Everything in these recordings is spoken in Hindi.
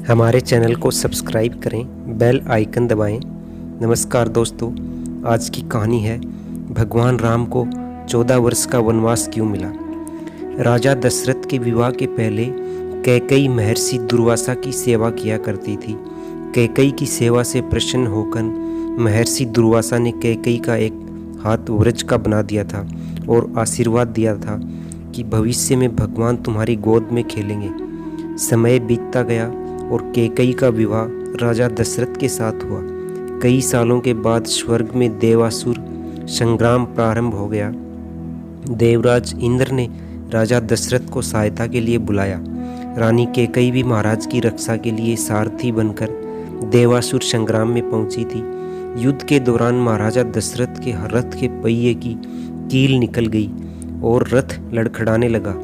हमारे चैनल को सब्सक्राइब करें, बेल आइकन दबाएं। नमस्कार दोस्तों, आज की कहानी है भगवान राम को 14 वर्ष का वनवास क्यों मिला। राजा दशरथ के विवाह के पहले कैकेयी महर्षि दुर्वासा की सेवा किया करती थी। कैकेयी की सेवा से प्रसन्न होकर महर्षि दुर्वासा ने कैकेयी का एक हाथ वृक्ष का बना दिया था और आशीर्वाद दिया था कि भविष्य में भगवान तुम्हारी गोद में खेलेंगे। समय बीतता गया और कैकेयी का विवाह राजा दशरथ के साथ हुआ। कई सालों के बाद स्वर्ग में देवासुर संग्राम प्रारंभ हो गया। देवराज इंद्र ने राजा दशरथ को सहायता के लिए बुलाया। रानी कैकेयी भी महाराज की रक्षा के लिए सारथी बनकर देवासुर संग्राम में पहुंची थी। युद्ध के दौरान महाराजा दशरथ के रथ के पहिए की कील निकल गई और रथ लड़खड़ाने लगा।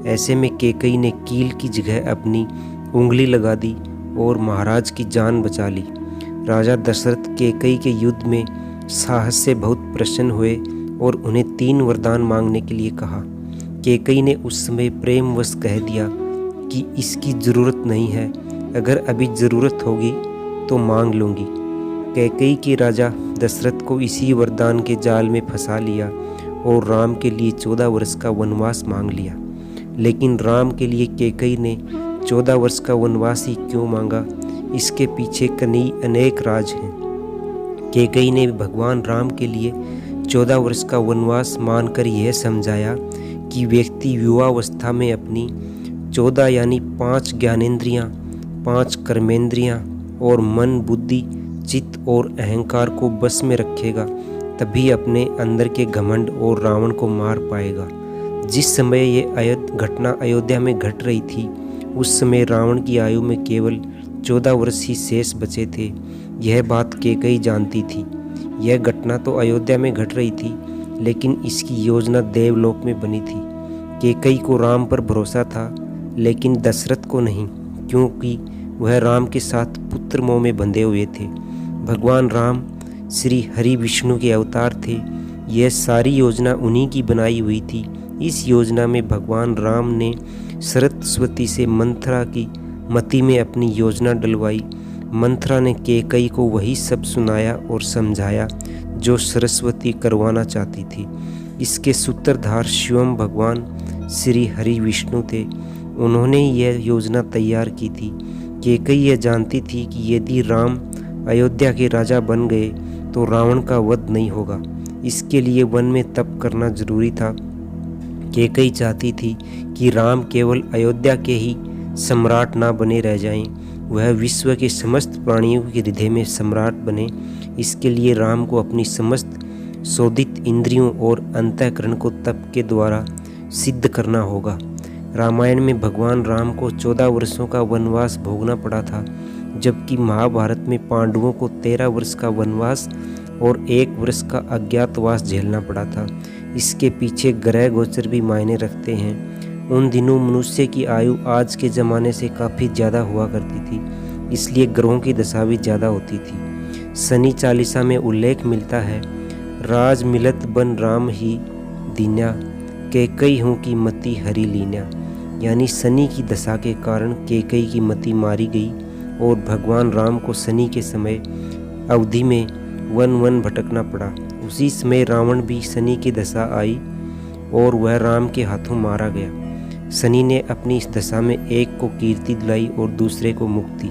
ऐसे में कैकेयी ने कील की जगह अपनी उंगली लगा दी और महाराज की जान बचा ली। राजा दशरथ कैकेयी के युद्ध में साहस से बहुत प्रसन्न हुए और उन्हें 3 वरदान मांगने के लिए कहा। कैकेयी ने उस समय प्रेमवश कह दिया कि इसकी ज़रूरत नहीं है, अगर अभी ज़रूरत होगी तो मांग लूँगी। कैकेयी के राजा दशरथ को इसी वरदान के जाल में फंसा लिया और राम के लिए 14 वर्ष का वनवास मांग लिया। लेकिन राम के लिए कैकेयी ने 14 वर्ष का वनवास ही क्यों मांगा, इसके पीछे कई अनेक राज हैं। कैकेयी ने भगवान राम के लिए 14 वर्ष का वनवास मानकर यह समझाया कि व्यक्ति युवावस्था में अपनी 14 यानी 5 ज्ञानेंद्रियां, 5 कर्मेंद्रियां और मन, बुद्धि, चित्त और अहंकार को बस में रखेगा, तभी अपने अंदर के घमंड और रावण को मार पाएगा। जिस समय ये घटना अयोध्या में घट रही थी, उस समय रावण की आयु में केवल 14 वर्ष ही शेष बचे थे। यह बात कैकेयी जानती थी। यह घटना तो अयोध्या में घट रही थी, लेकिन इसकी योजना देवलोक में बनी थी। कैकेयी को राम पर भरोसा था, लेकिन दशरथ को नहीं, क्योंकि वह राम के साथ पुत्र मोह में बंधे हुए थे। भगवान राम श्री हरि विष्णु के अवतार थे। यह सारी योजना उन्हीं की बनाई हुई थी। इस योजना में भगवान राम ने सरस्वती से मंथरा की मति में अपनी योजना डलवाई। मंथरा ने कैकेयी को वही सब सुनाया और समझाया जो सरस्वती करवाना चाहती थी। इसके सूत्रधार स्वयं भगवान श्री हरि विष्णु थे। उन्होंने यह योजना तैयार की थी। कैकेयी यह जानती थी कि यदि राम अयोध्या के राजा बन गए तो रावण का वध नहीं होगा। इसके लिए वन में तप करना जरूरी था। कैकेयी चाहती थी कि राम केवल अयोध्या के ही सम्राट ना बने रह जाएं, वह विश्व के समस्त प्राणियों के हृदय में सम्राट बने। इसके लिए राम को अपनी समस्त शोधित इंद्रियों और अंतःकरण को तप के द्वारा सिद्ध करना होगा। रामायण में भगवान राम को 14 वर्षों का वनवास भोगना पड़ा था, जबकि महाभारत में पांडवों को 13 वर्ष का वनवास और 1 वर्ष का अज्ञातवास झेलना पड़ा था। इसके पीछे ग्रह गोचर भी मायने रखते हैं। उन दिनों मनुष्य की आयु आज के ज़माने से काफ़ी ज़्यादा हुआ करती थी, इसलिए ग्रहों की दशा भी ज़्यादा होती थी। शनि चालीसा में उल्लेख मिलता है, राज मिलत बन राम ही दीन्या, कैकेयी हूँ की मति हरि लीन्या। यानी शनि की दशा के कारण कैकेयी की मति मारी गई और भगवान राम को शनि के समय अवधि में वन भटकना पड़ा। उसी समय रावण भी शनि की दशा आई और वह राम के हाथों मारा गया। शनि ने अपनी इस दशा में एक को कीर्ति दिलाई और दूसरे को मुक्ति।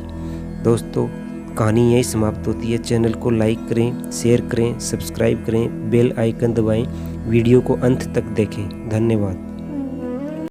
दोस्तों, कहानी यही समाप्त होती है। चैनल को लाइक करें, शेयर करें, सब्सक्राइब करें, बेल आइकन दबाएं। वीडियो को अंत तक देखें। धन्यवाद।